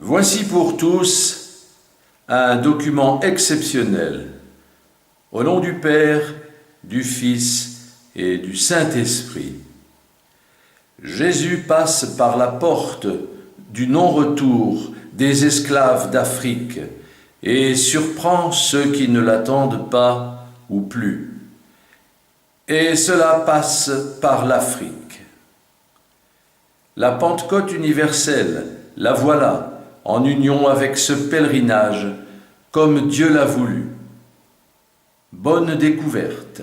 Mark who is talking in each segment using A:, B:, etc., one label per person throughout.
A: Voici pour tous un document exceptionnel. Au nom du Père, du Fils et du Saint-Esprit. Jésus passe par la porte du non-retour des esclaves d'Afrique et surprend ceux qui ne l'attendent pas ou plus. Et cela passe par l'Afrique. La Pentecôte universelle, la voilà, en union avec ce pèlerinage, comme Dieu l'a voulu. Bonne découverte.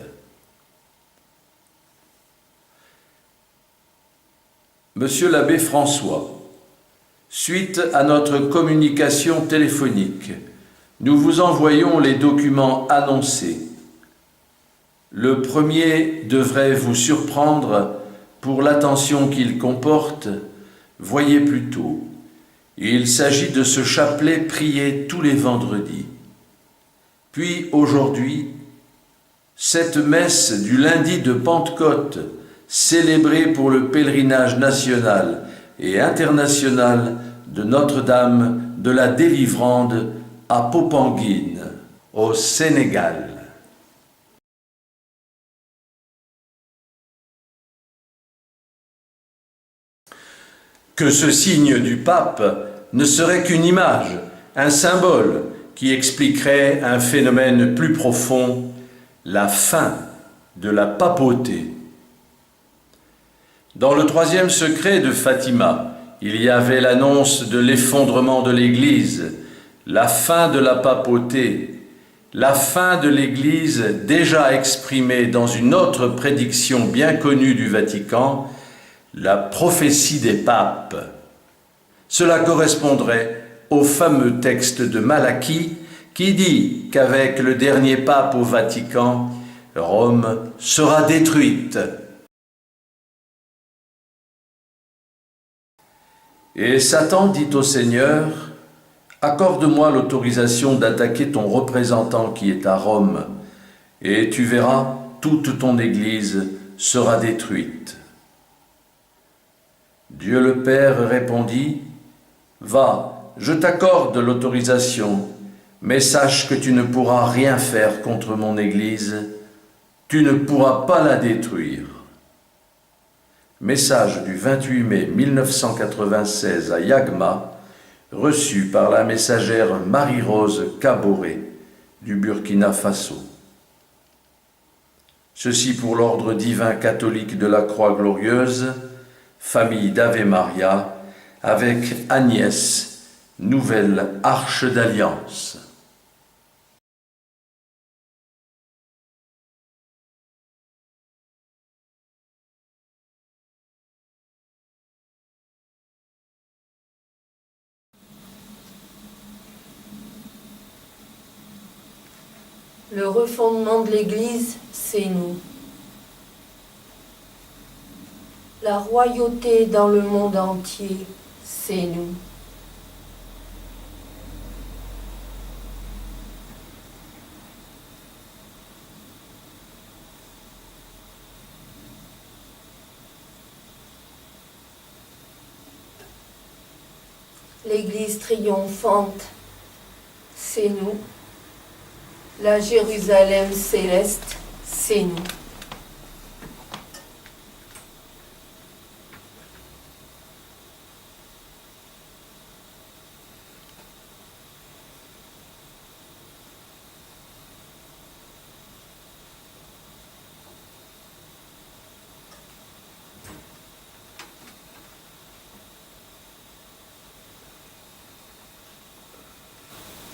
A: Monsieur l'abbé François, suite à notre communication téléphonique, nous vous envoyons les documents annoncés. Le premier devrait vous surprendre pour l'attention qu'il comporte. Voyez plutôt. Il s'agit de ce chapelet prié tous les vendredis. Puis aujourd'hui, cette messe du lundi de Pentecôte, célébrée pour le pèlerinage national et international de Notre-Dame de la Délivrande à Popenguine, au Sénégal. Que ce signe du pape ne serait qu'une image, un symbole qui expliquerait un phénomène plus profond, la fin de la papauté. Dans le troisième secret de Fatima, il y avait l'annonce de l'effondrement de l'Église, la fin de la papauté, la fin de l'Église déjà exprimée dans une autre prédiction bien connue du Vatican, la prophétie des papes. Cela correspondrait au fameux texte de Malachie qui dit qu'avec le dernier pape au Vatican, Rome sera détruite. Et Satan dit au Seigneur, « Accorde-moi l'autorisation d'attaquer ton représentant qui est à Rome, et tu verras, toute ton Église sera détruite. » Dieu le Père répondit, « Va, je t'accorde l'autorisation, mais sache que tu ne pourras rien faire contre mon Église, tu ne pourras pas la détruire. » Message du 28 mai 1996 à Yagma, reçu par la messagère Marie-Rose Kaboré du Burkina Faso. Ceci pour l'ordre divin catholique de la Croix Glorieuse, famille d'Ave Maria, avec Agnès, nouvelle arche d'alliance.
B: Le refondement de l'Église, c'est nous. La royauté dans le monde entier, c'est nous. L'Église triomphante, c'est nous. La Jérusalem céleste, c'est nous.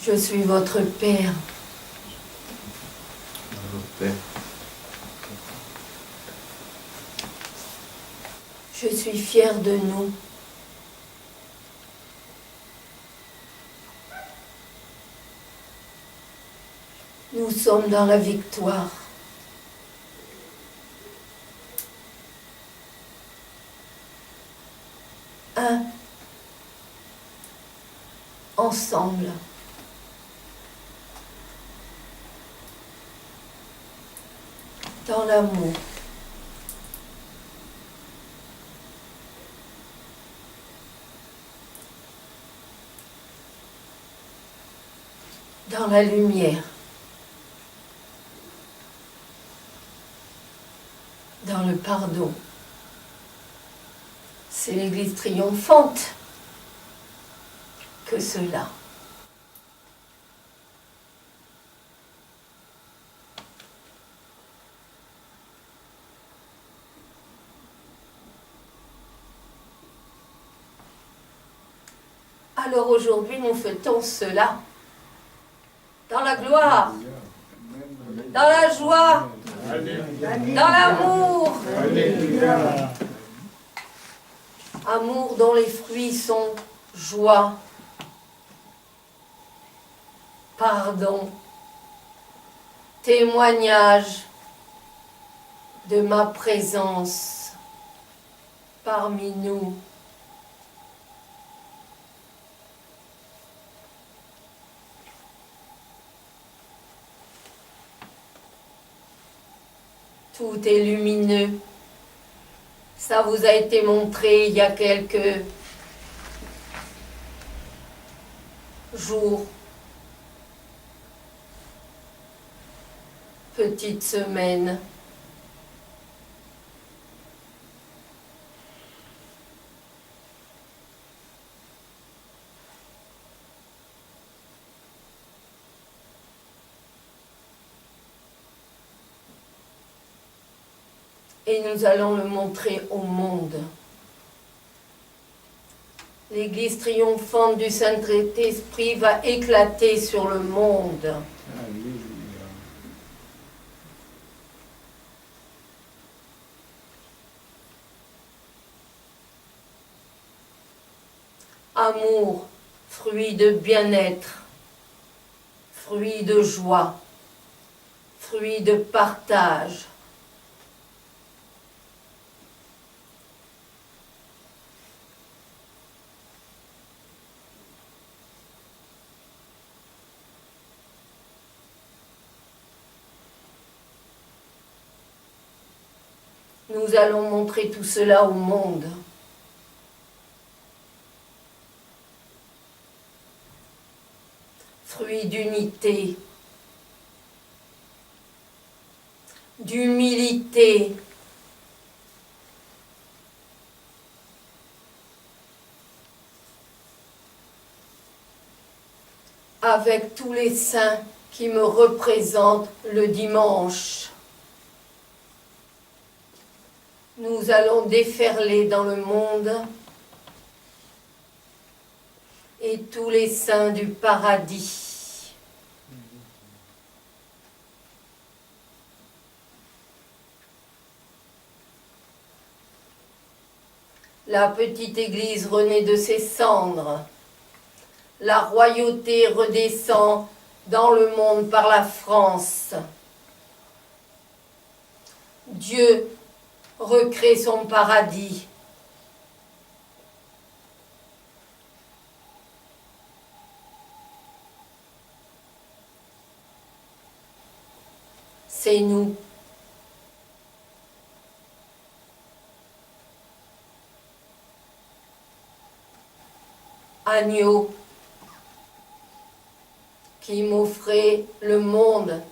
B: Je suis votre Père. Je suis fière de nous. Nous sommes dans la victoire. Un, ensemble. Dans l'amour. dans la lumière, dans le pardon. C'est l'Église triomphante que cela. Alors aujourd'hui, nous fêtons cela dans la gloire, dans la joie, dans l'amour. Amour dont les fruits sont joie, pardon, témoignage de ma présence parmi nous. Tout est lumineux. Ça vous a été montré il y a quelques jours, petite semaine. Et nous allons le montrer au monde. L'Église triomphante du Saint-Esprit va éclater sur le monde. Amour, fruit de bien-être, fruit de joie, fruit de partage. Nous allons montrer tout cela au monde. Fruit d'unité, d'humilité, avec tous les saints qui me représentent le dimanche. Nous allons déferler dans le monde et tous les saints du paradis. La petite église renaît de ses cendres. La royauté redescend dans le monde par la France. Dieu recrée son paradis. C'est nous. Agneau qui m'offrait le monde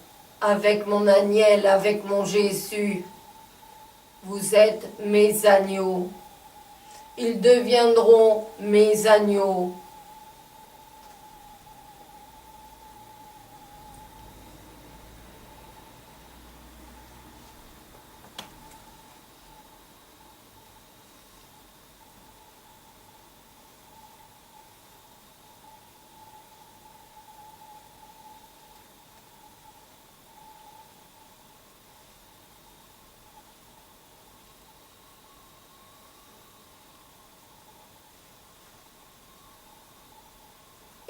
B: avec mon agnelle, avec mon Jésus. Vous êtes mes agneaux. Ils deviendront mes agneaux.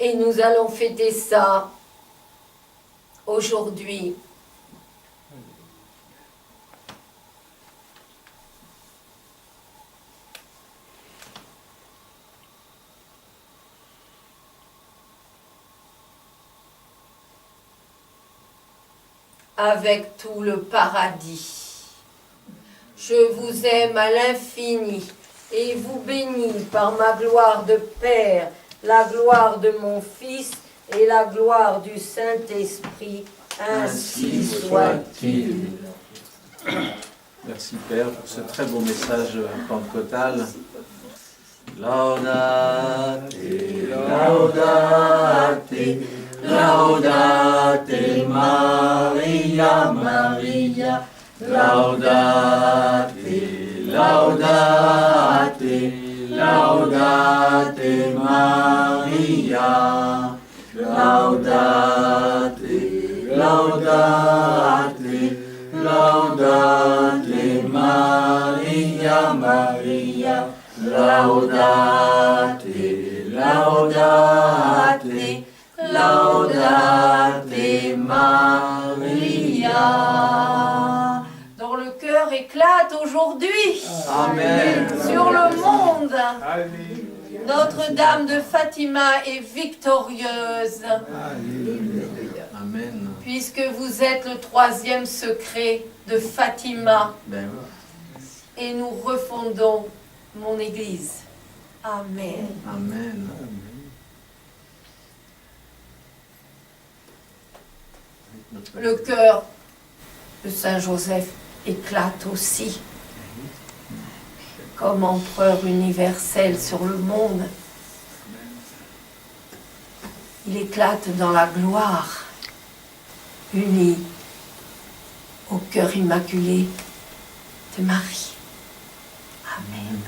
B: Et nous allons fêter ça aujourd'hui. Avec tout le paradis. Je vous aime à l'infini et vous bénis par ma gloire de Père, la gloire de mon Fils et la gloire du Saint-Esprit, ainsi soit-il.
A: Merci Père pour ce très beau message pentecôtal. Laudate, laudate, laudate Maria, Maria, laudate, laudate, laudate Maria, laudate, laudate, laudate Maria, Maria, laudate, laudate, laudate Maria.
B: Dont le cœur éclate aujourd'hui.
A: Amen.
B: Sur le monde.
C: Alléluia.
B: Notre-Dame de Fatima est victorieuse.
A: Amen.
B: Puisque vous êtes le 3e secret de Fatima.
A: Ben,
B: Et nous refondons mon Église. Amen.
A: amen.
B: Le cœur de Saint Joseph éclate aussi. Comme empereur universel sur le monde. Il éclate dans la gloire, uni au cœur immaculé de Marie. Amen.